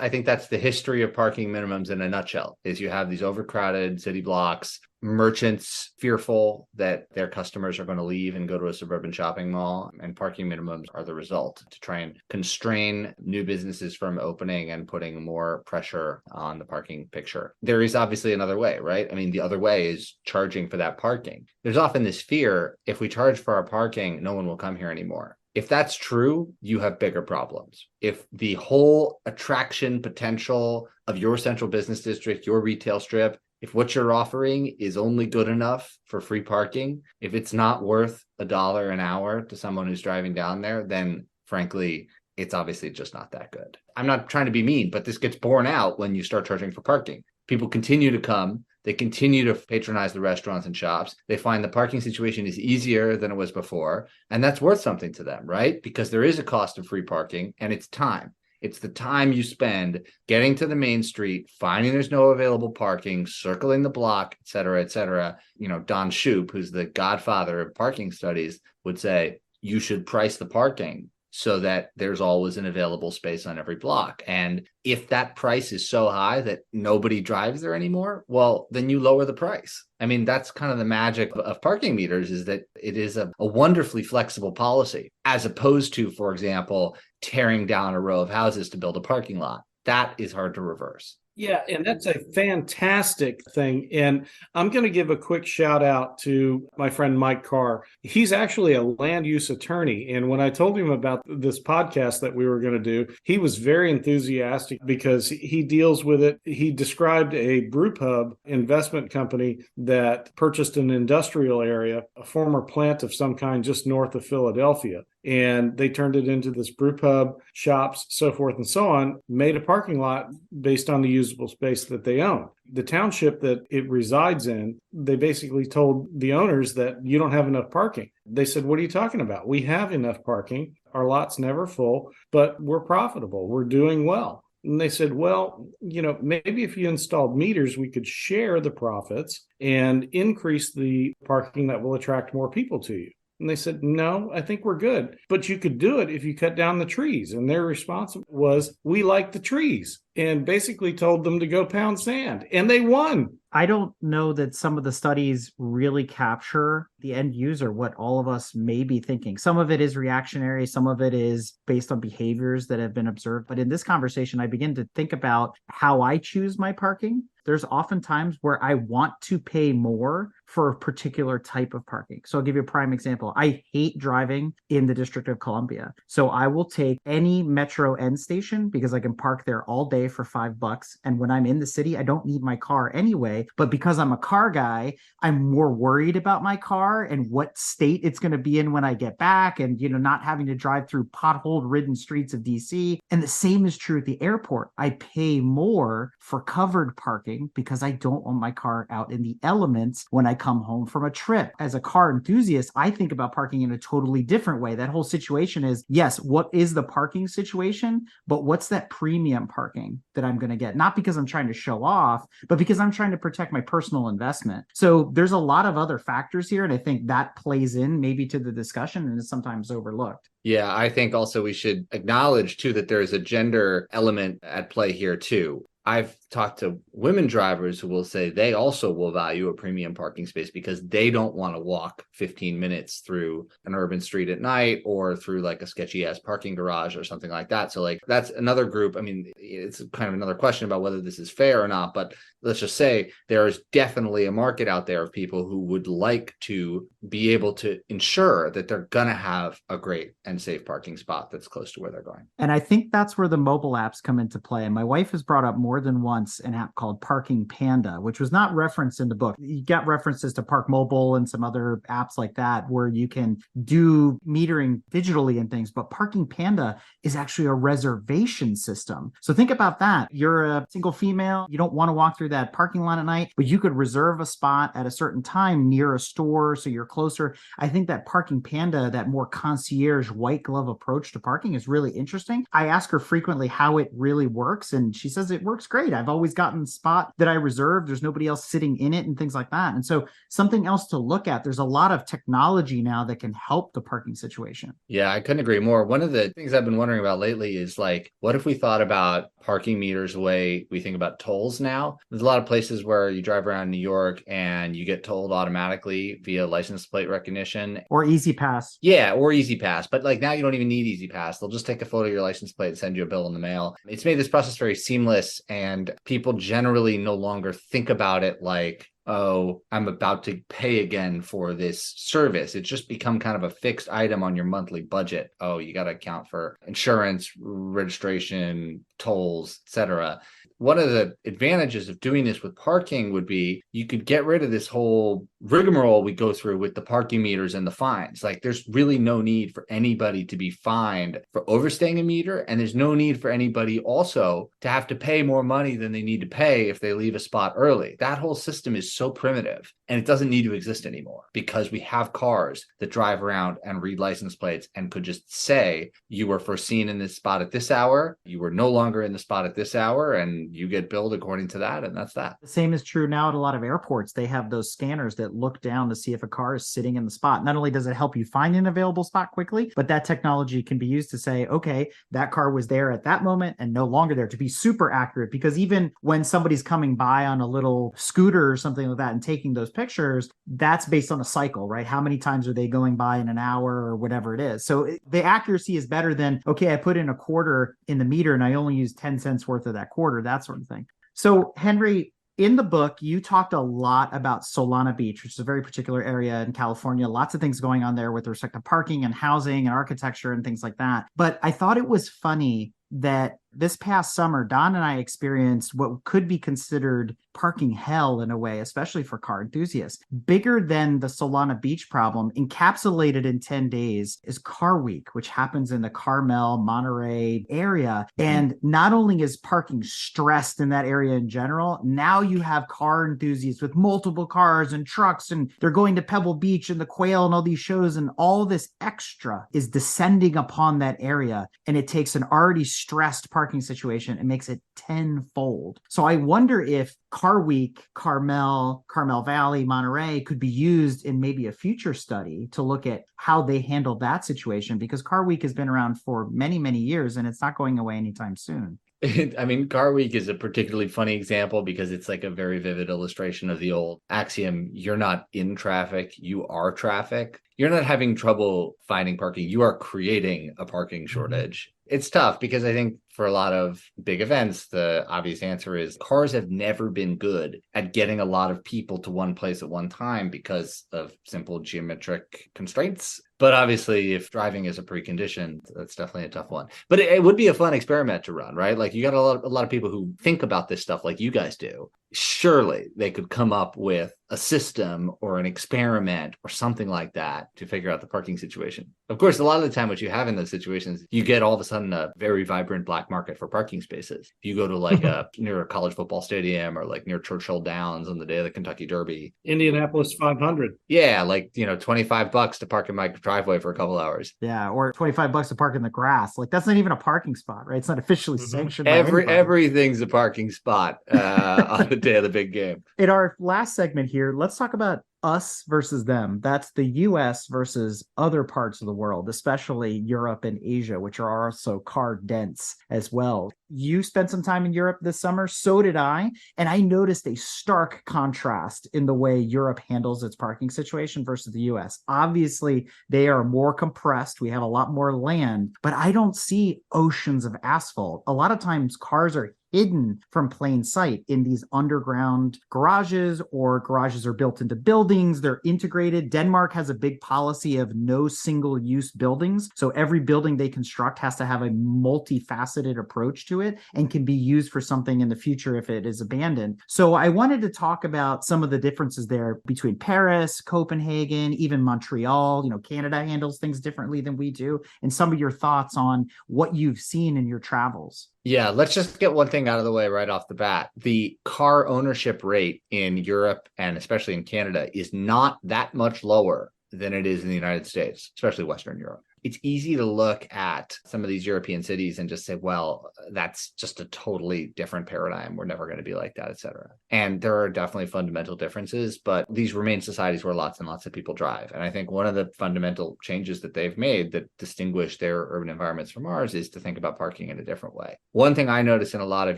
think that's the history of parking minimums in a nutshell, is you have these overcrowded city blocks, merchants fearful that their customers are going to leave and go to a suburban shopping mall, and parking minimums are the result to try and constrain new businesses from opening and putting more pressure on the parking picture. There is obviously another way, right? I mean, the other way is charging for that parking. There's often this fear, if we charge for our parking, no one will come here anymore. If that's true, you have bigger problems. If the whole attraction potential of your central business district, your retail strip, if what you're offering is only good enough for free parking, if it's not worth $1 an hour to someone who's driving down there, then frankly, it's obviously just not that good. I'm not trying to be mean, but this gets borne out when you start charging for parking. People continue to come. They continue to patronize the restaurants and shops. They find the parking situation is easier than it was before. And that's worth something to them, right? Because there is a cost of free parking, and it's time. It's the time you spend getting to the main street, finding there's no available parking, circling the block, et cetera, et cetera. Don Shoup, who's the godfather of parking studies, would say, you should price the parking so that there's always an available space on every block. And if that price is so high that nobody drives there anymore, well, then you lower the price. I mean, that's kind of the magic of parking meters, is that it is a wonderfully flexible policy, as opposed to, for example, tearing down a row of houses to build a parking lot. That is hard to reverse. Yeah, and that's a fantastic thing. And I'm going to give a quick shout out to my friend Mike Carr. He's actually a land use attorney. And when I told him about this podcast that we were going to do, he was very enthusiastic because he deals with it. He described a brew pub investment company that purchased an industrial area, a former plant of some kind just north of Philadelphia. And they turned it into this brew pub, shops, so forth and so on, made a parking lot based on the usable space that they own. The township that it resides in, they basically told the owners that you don't have enough parking. They said, what are you talking about? We have enough parking. Our lot's never full, but we're profitable. We're doing well. And they said, well, maybe if you installed meters, we could share the profits and increase the parking that will attract more people to you. And they said, no, I think we're good. But you could do it if you cut down the trees. And their response was, we like the trees, and basically told them to go pound sand. And they won. I don't know that some of the studies really capture the end user, what all of us may be thinking. Some of it is reactionary. Some of it is based on behaviors that have been observed. But in this conversation, I begin to think about how I choose my parking. There's often times where I want to pay more for a particular type of parking. So I'll give you a prime example. I hate driving in the District of Columbia. So I will take any Metro end station because I can park there all day for $5. And when I'm in the city, I don't need my car anyway. But because I'm a car guy, I'm more worried about my car and what state it's going to be in when I get back, and not having to drive through pothole-ridden streets of DC. And the same is true at the airport. I pay more for covered parking because I don't want my car out in the elements when I come home from a trip. As a car enthusiast, I think about parking in a totally different way. That whole situation is, yes, what is the parking situation, but what's that premium parking that I'm going to get? Not because I'm trying to show off, but because I'm trying to protect my personal investment. So there's a lot of other factors here, and I think that plays in maybe to the discussion and is sometimes overlooked. Yeah, I think also we should acknowledge too that there's a gender element at play here too. I've talked to women drivers who will say they also will value a premium parking space because they don't want to walk 15 minutes through an urban street at night or through like a sketchy ass parking garage or something like that. So like that's another group. I mean, it's kind of another question about whether this is fair or not, but let's just say there is definitely a market out there of people who would like to be able to ensure that they're going to have a great and safe parking spot that's close to where they're going. And I think that's where the mobile apps come into play. And my wife has brought up more than once an app called Parking Panda, which was not referenced in the book. You got references to Park Mobile and some other apps like that where you can do metering digitally and things, but Parking Panda is actually a reservation system. So think about that. You're a single female, you don't want to walk through that parking lot at night, but you could reserve a spot at a certain time near a store so you're closer. I think that Parking Panda, that more concierge white glove approach to parking is really interesting. I ask her frequently how it really works, and she says it works great. I've always gotten the spot that I reserved. There's nobody else sitting in it and things like that. And so something else to look at. There's a lot of technology now that can help the parking situation. Yeah, I couldn't agree more. One of the things I've been wondering about lately is like, what if we thought about parking meters the way we think about tolls now? There's a lot of places where you drive around New York and you get tolled automatically via license plate recognition. Or Easy Pass. Yeah, or Easy Pass. But like now you don't even need Easy Pass. They'll just take a photo of your license plate and send you a bill in the mail. It's made this process very seamless, and people generally no longer think about it like, oh, I'm about to pay again for this service. It's just become kind of a fixed item on your monthly budget. Oh, you got to account for insurance, registration, tolls, etc. One of the advantages of doing this with parking would be you could get rid of this whole rigmarole we go through with the parking meters and the fines. Like there's really no need for anybody to be fined for overstaying a meter. And there's no need for anybody also to have to pay more money than they need to pay if they leave a spot early. That whole system is so primitive, and it doesn't need to exist anymore because we have cars that drive around and read license plates and could just say you were first seen in this spot at this hour, you were no longer in the spot at this hour, and you get billed according to that, and that's that. The same is true now at a lot of airports. They have those scanners that look down to see if a car is sitting in the spot. Not only does it help you find an available spot quickly, but that technology can be used to say, okay, that car was there at that moment and no longer there, to be super accurate. Because even when somebody's coming by on a little scooter or something like that and taking those pictures, that's based on a cycle, right? How many times are they going by in an hour or whatever it is? So the accuracy is better than, okay, I put in a quarter in the meter and I only used 10 cents worth of that quarter, that sort of thing. So, Henry, in the book, you talked a lot about Solana Beach, which is a very particular area in California. Lots of things going on there with respect to parking and housing and architecture and things like that. But I thought it was funny that this past summer, Don and I experienced what could be considered parking hell in a way, especially for car enthusiasts. Bigger than the Solana Beach problem, encapsulated in 10 days, is Car Week, which happens in the Carmel, Monterey area. And not only is parking stressed in that area in general, now you have car enthusiasts with multiple cars and trucks, and they're going to Pebble Beach and the Quail and all these shows, and all this extra is descending upon that area. And it takes an already stressed parking situation and makes it tenfold. So I wonder if Car Week, Carmel Valley, Monterey could be used in maybe a future study to look at how they handle that situation, because Car Week has been around for many, many years and it's not going away anytime soon. I mean, Car Week is a particularly funny example because it's like a very vivid illustration of the old axiom: you're not in traffic, you are traffic. You're not having trouble finding parking, you are creating a parking shortage. It's tough because I think for a lot of big events, the obvious answer is cars have never been good at getting a lot of people to one place at one time because of simple geometric constraints. But obviously, if driving is a precondition, that's definitely a tough one. But it would be a fun experiment to run, right? Like, you got a lot of people who think about this stuff like you guys do. Surely they could come up with a system or an experiment or something like that to figure out the parking situation. Of course, a lot of the time what you have in those situations, you get all of a sudden a very vibrant black market for parking spaces. If you go to like near a college football stadium or like near Churchill Downs on the day of the Kentucky Derby. Indianapolis 500. Yeah, like, $25 to park in my driveway for a couple hours. Yeah, or $25 to park in the grass. Like, that's not even a parking spot, right? It's not officially sanctioned. Everything's a parking spot on the day of the big game. In our last segment here, let's talk about us versus them. That's the US versus other parts of the world, especially Europe and Asia, which are also car dense as well. You spent some time in Europe this summer. So did I. And I noticed a stark contrast in the way Europe handles its parking situation versus the US. Obviously, they are more compressed. We have a lot more land, but I don't see oceans of asphalt. A lot of times cars are hidden from plain sight in these underground garages, or garages are built into buildings. They're integrated. Denmark has a big policy of no single-use buildings. So every building they construct has to have a multifaceted approach to it and can be used for something in the future if it is abandoned. So I wanted to talk about some of the differences there between Paris, Copenhagen, even Montreal. Canada handles things differently than we do, and some of your thoughts on what you've seen in your travels. Yeah, let's just get one thing out of the way right off the bat. The car ownership rate in Europe and especially in Canada is not that much lower than it is in the United States, especially Western Europe. It's easy to look at some of these European cities and just say, well, that's just a totally different paradigm. We're never going to be like that, et cetera. And there are definitely fundamental differences, but these remain societies where lots and lots of people drive. And I think one of the fundamental changes that they've made that distinguish their urban environments from ours is to think about parking in a different way. One thing I notice in a lot of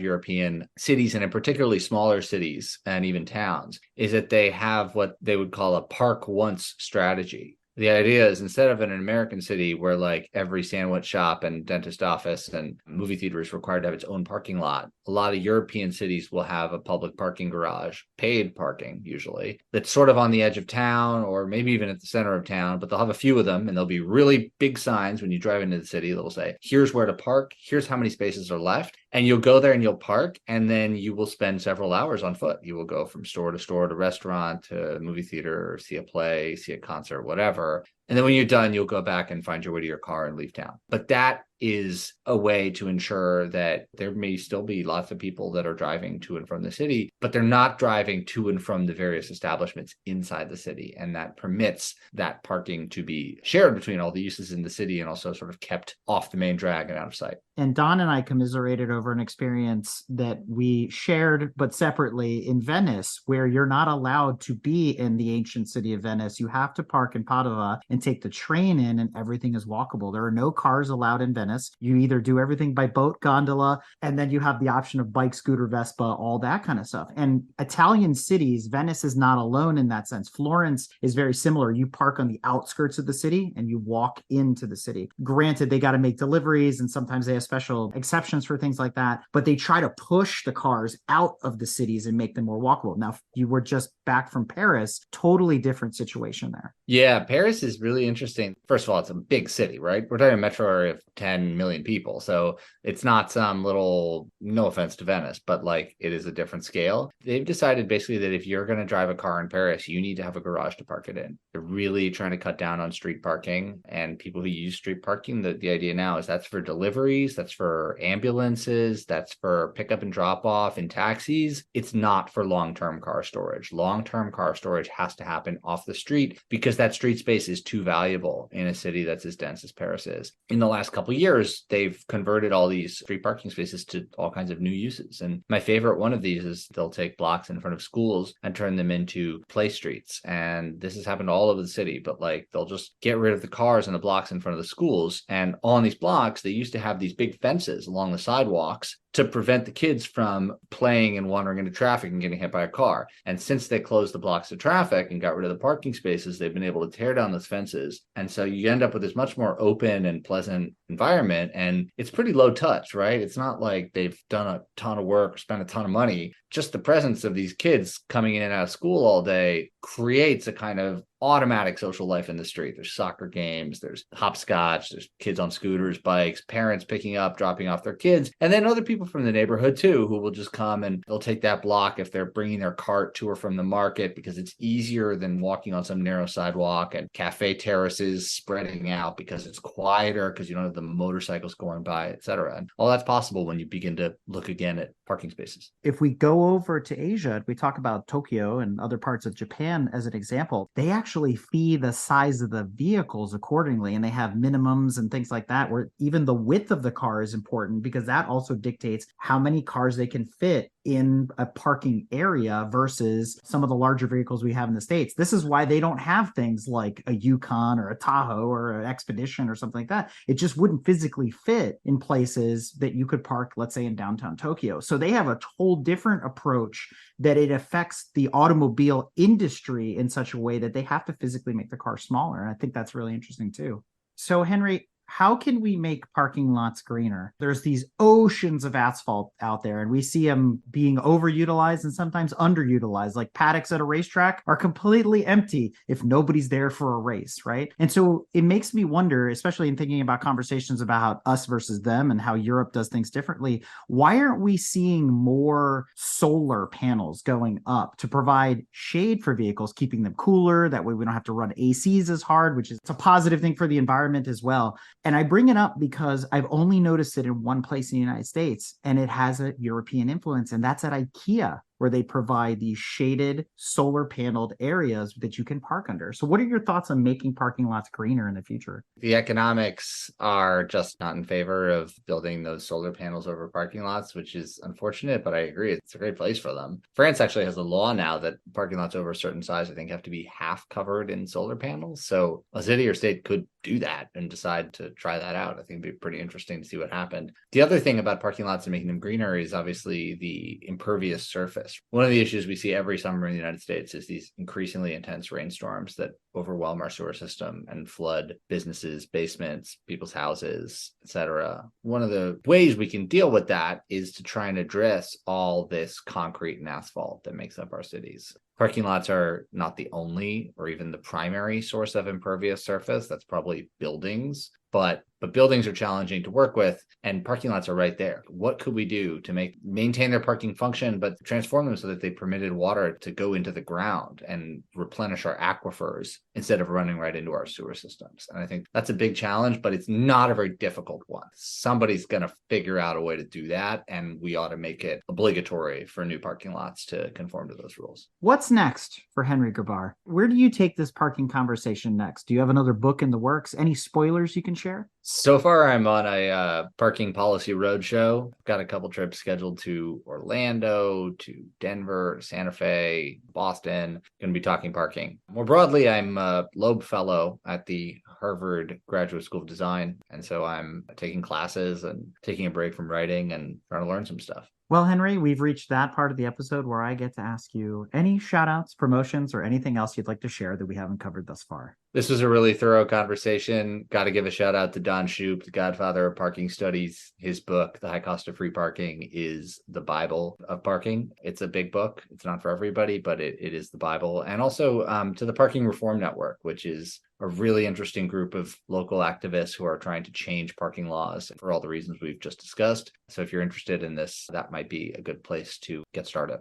European cities, and in particularly smaller cities and even towns, is that they have what they would call a park once strategy. The idea is, instead of in an American city where like every sandwich shop and dentist office and movie theater is required to have its own parking lot, a lot of European cities will have a public parking garage, paid parking usually, that's sort of on the edge of town or maybe even at the center of town, but they'll have a few of them and there'll be really big signs when you drive into the city that'll say, here's where to park, here's how many spaces are left. And you'll go there and you'll park, and then you will spend several hours on foot. You will go from store to restaurant to movie theater, see a play, see a concert, whatever. And then when you're done, you'll go back and find your way to your car and leave town. But that is a way to ensure that there may still be lots of people that are driving to and from the city, but they're not driving to and from the various establishments inside the city. And that permits that parking to be shared between all the uses in the city and also sort of kept off the main drag and out of sight. And Don and I commiserated over an experience that we shared, but separately, in Venice, where you're not allowed to be in the ancient city of Venice. You have to park in Padova. and take the train in, and everything is walkable. There are no cars allowed in Venice. You either do everything by boat, gondola, and then you have the option of bike, scooter, Vespa, all that kind of stuff. And Italian cities, Venice is not alone in that sense. Florence is very similar. You park on the outskirts of the city and you walk into the city. Granted, they got to make deliveries and sometimes they have special exceptions for things like that, but they try to push the cars out of the cities and make them more walkable. Now, you were just back from Paris, totally different situation there. Yeah, Paris is really interesting. First of all, it's a big city, right? We're talking a metro area of 10 million people. So it's not some little, no offense to Venice, but like it is a different scale. They've decided basically that if you're going to drive a car in Paris, you need to have a garage to park it in. They're really trying to cut down on street parking, and people who use street parking, the idea now is that's for deliveries, that's for ambulances, that's for pickup and drop off in taxis. It's not for long-term car storage. Long-term car storage has to happen off the street because that street space is too valuable in a city that's as dense as Paris is. In the last couple of years, they've converted all these street parking spaces to all kinds of new uses. And my favorite one of these is they'll take blocks in front of schools and turn them into play streets. And this has happened all over the city, but like they'll just get rid of the cars and the blocks in front of the schools. And on these blocks, they used to have these big fences along the sidewalks to prevent the kids from playing and wandering into traffic and getting hit by a car. And since they closed the blocks of traffic and got rid of the parking spaces, they've been able to tear down those fences. And so you end up with this much more open and pleasant environment. And it's pretty low touch, right? It's not like they've done a ton of work or spent a ton of money. Just the presence of these kids coming in and out of school all day creates a kind of automatic social life in the street. There's soccer games, there's hopscotch, there's kids on scooters, bikes, parents picking up, dropping off their kids, and then other people from the neighborhood too, who will just come and they'll take that block if they're bringing their cart to or from the market because it's easier than walking on some narrow sidewalk, and cafe terraces spreading out because it's quieter because you don't have the motorcycles going by, etc. And all that's possible when you begin to look again at parking spaces. If we go over to Asia, we talk about Tokyo and other parts of Japan as an example, they actually fee the size of the vehicles accordingly, and they have minimums and things like that, where even the width of the car is important because that also dictates how many cars they can fit in a parking area versus some of the larger vehicles we have in the States. This is why they don't have things like a Yukon or a Tahoe or an Expedition or something like that. It just wouldn't physically fit in places that you could park, let's say, in downtown Tokyo. So they have a whole different approach that it affects the automobile industry in such a way that they have to physically make the car smaller. And I think that's really interesting too. So Henry, how can we make parking lots greener? There's these oceans of asphalt out there, and we see them being overutilized and sometimes underutilized. Like paddocks at a racetrack are completely empty if nobody's there for a race, right? And so it makes me wonder, especially in thinking about conversations about us versus them and how Europe does things differently, why aren't we seeing more solar panels going up to provide shade for vehicles, keeping them cooler? That way we don't have to run ACs as hard, which is a positive thing for the environment as well. And I bring it up because I've only noticed it in one place in the United States, and it has a European influence, and that's at IKEA, where they provide these shaded solar paneled areas that you can park under. So what are your thoughts on making parking lots greener in the future? The economics are just not in favor of building those solar panels over parking lots, which is unfortunate, but I agree. It's a great place for them. France actually has a law now that parking lots over a certain size, I think, have to be half covered in solar panels. So a city or state could do that and decide to try that out. I think it'd be pretty interesting to see what happened. The other thing about parking lots and making them greener is obviously the impervious surface. One of the issues we see every summer in the United States is these increasingly intense rainstorms that overwhelm our sewer system and flood businesses, basements, people's houses, etc. One of the ways we can deal with that is to try and address all this concrete and asphalt that makes up our cities. Parking lots are not the only or even the primary source of impervious surface. That's probably buildings, but buildings are challenging to work with, and parking lots are right there. What could we do to maintain their parking function, but transform them so that they permitted water to go into the ground and replenish our aquifers instead of running right into our sewer systems? And I think that's a big challenge, but it's not a very difficult one. Somebody's going to figure out a way to do that, and we ought to make it obligatory for new parking lots to conform to those rules. What's next for Henry Grabar? Where do you take this parking conversation next? Do you have another book in the works? Any spoilers you can share? share? So far, I'm on a parking policy roadshow. Got a couple trips scheduled to Orlando, to Denver, Santa Fe, Boston. Going to be talking parking. More broadly, I'm a Loeb Fellow at the Harvard Graduate School of Design. And so I'm taking classes and taking a break from writing and trying to learn some stuff. Well, Henry, we've reached that part of the episode where I get to ask you any shout outs, promotions, or anything else you'd like to share that we haven't covered thus far. This was a really thorough conversation. Got to give a shout out to Don Shoup, the godfather of parking studies. His book, The High Cost of Free Parking, is the Bible of parking. It's a big book. It's not for everybody, but it is the Bible. And also to the Parking Reform Network, which is a really interesting group of local activists who are trying to change parking laws for all the reasons we've just discussed. So if you're interested in this, that might be a good place to get started.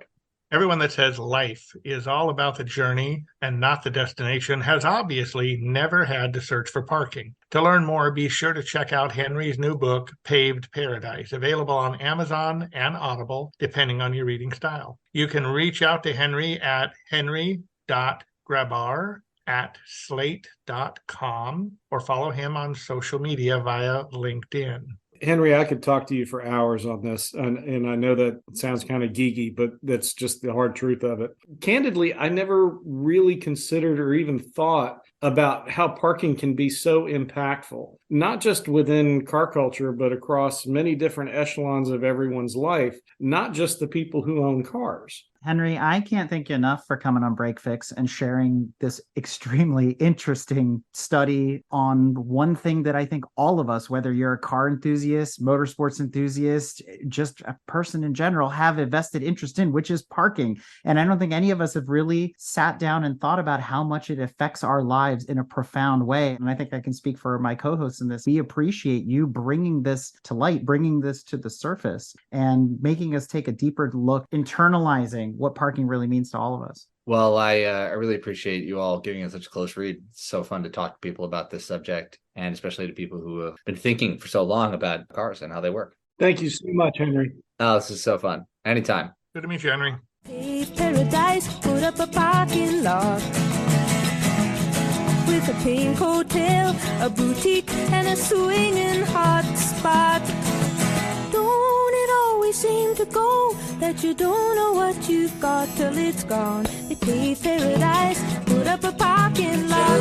Everyone that says life is all about the journey and not the destination has obviously never had to search for parking. To learn more, be sure to check out Henry's new book, Paved Paradise, available on Amazon and Audible, depending on your reading style. You can reach out to Henry at henry.grabar@slate.com or follow him on social media via LinkedIn. Henry, I could talk to you for hours on this, and I know that sounds kind of geeky, but that's just the hard truth of it. Candidly, I never really considered or even thought about how parking can be so impactful, not just within car culture, but across many different echelons of everyone's life, not just the people who own cars. Henry, I can't thank you enough for coming on Break Fix and sharing this extremely interesting study on one thing that I think all of us, whether you're a car enthusiast, motorsports enthusiast, just a person in general, have a vested interest in, which is parking. And I don't think any of us have really sat down and thought about how much it affects our lives in a profound way. And I think I can speak for my co-hosts in this. We appreciate you bringing this to light, bringing this to the surface, and making us take a deeper look, internalizing what parking really means to all of us. Well, I really appreciate you all giving us such a close read. It's so fun to talk to people about this subject, and especially to people who have been thinking for so long about cars and how they work. Thank you so much, Henry. Oh, this is so fun. Anytime. Good to meet you, Henry. Paved Paradise, put up a parking lot with a pink hotel, a boutique, and a swinging hot spot. Don't it always seem to go that you don't know what you've got till it's gone? They paved paradise, put up a parking lot.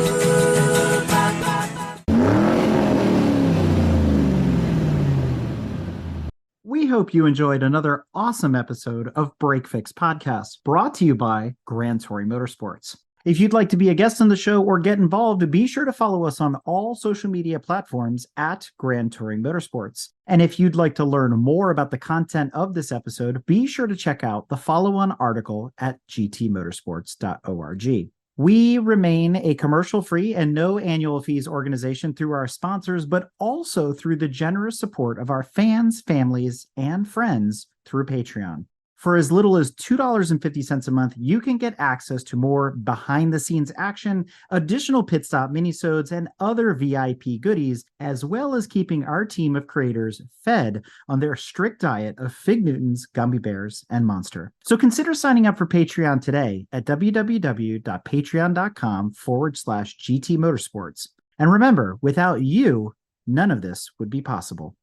We hope you enjoyed another awesome episode of Break Fix Podcast, brought to you by Grand Touring Motorsports. If you'd like to be a guest on the show or get involved, be sure to follow us on all social media platforms at Grand Touring Motorsports. And if you'd like to learn more about the content of this episode, be sure to check out the follow-on article at gtmotorsports.org. We remain a commercial-free and no annual fees organization through our sponsors, but also through the generous support of our fans, families, and friends through Patreon. For as little as $2.50 a month, you can get access to more behind-the-scenes action, additional pit stop minisodes, and other VIP goodies, as well as keeping our team of creators fed on their strict diet of Fig Newtons, gummy bears, and Monster. So consider signing up for Patreon today at www.patreon.com/GT Motorsports. And remember, without you, none of this would be possible.